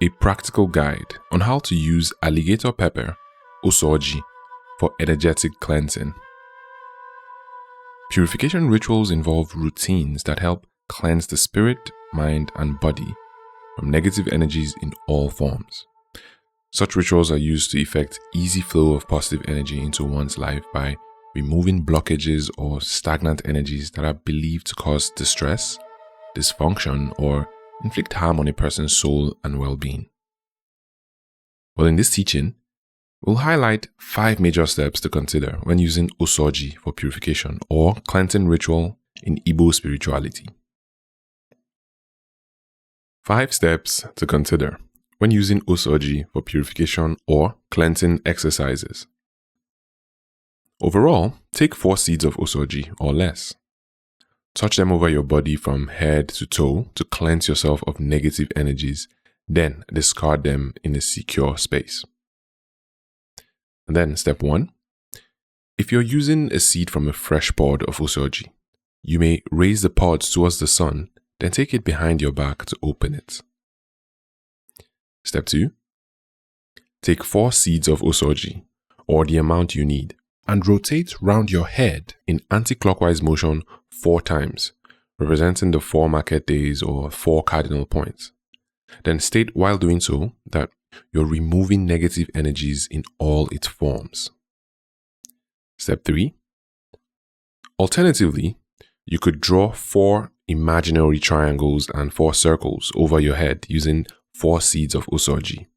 a practical guide on how to use alligator pepper, osoji, for energetic cleansing. Purification rituals involve routines that help cleanse the spirit, mind, and body from negative energies in all forms. Such rituals are used to effect easy flow of positive energy into one's life by removing blockages or stagnant energies that are believed to cause distress, dysfunction, or inflict harm on a person's soul and well-being. Well, in this teaching, we'll highlight 5 major steps to consider when using osoji for purification or cleansing ritual in Igbo spirituality. 5 steps to consider when using osoji for purification or cleansing exercises. Overall, take 4 seeds of osoji or less. Touch them over your body from head to toe to cleanse yourself of negative energies, then discard them in a secure space. And then step 1. If you're using a seed from a fresh pod of osoji, you may raise the pods towards the sun, then take it behind your back to open it. Step 2. Take 4 seeds of osoji, or the amount you need, and rotate round your head in anti-clockwise motion 4 times, representing the 4 market days or 4 cardinal points. Then state while doing so that you're removing negative energies in all its forms. Step 3. Alternatively, you could draw 4 imaginary triangles and 4 circles over your head using 4 seeds of osoji.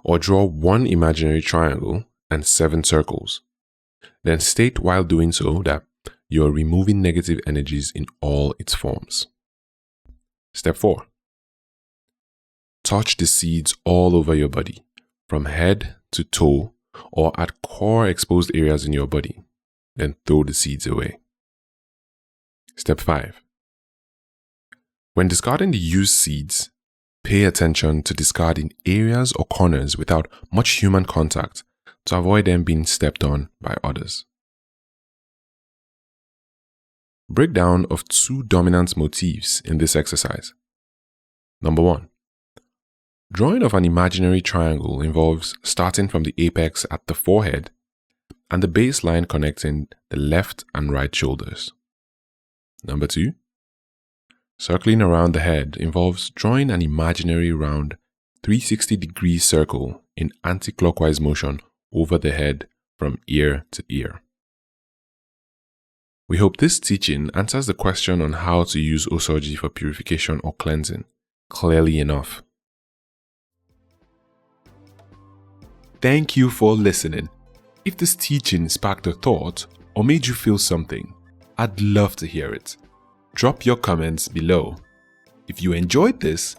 Or draw 1 imaginary triangle and 7 circles. Then state while doing so that you are removing negative energies in all its forms. Step 4. Touch the seeds all over your body, from head to toe or at core exposed areas in your body. Then throw the seeds away. Step 5. When discarding the used seeds, pay attention to discard in areas or corners without much human contact to avoid them being stepped on by others. Breakdown of 2 dominant motifs in this exercise. Number 1. Drawing of an imaginary triangle involves starting from the apex at the forehead and the baseline connecting the left and right shoulders. Number 2. Circling around the head involves drawing an imaginary round 360-degree circle in anti-clockwise motion over the head from ear to ear. We hope this teaching answers the question on how to use osoji for purification or cleansing clearly enough. Thank you for listening. If this teaching sparked a thought or made you feel something, I'd love to hear it. Drop your comments below. If you enjoyed this,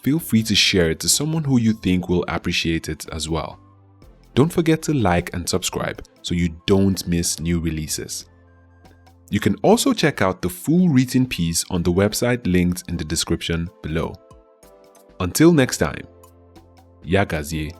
feel free to share it to someone who you think will appreciate it as well. Don't forget to like and subscribe so you don't miss new releases. You can also check out the full written piece on the website linked in the description below. Until next time, Yagazie.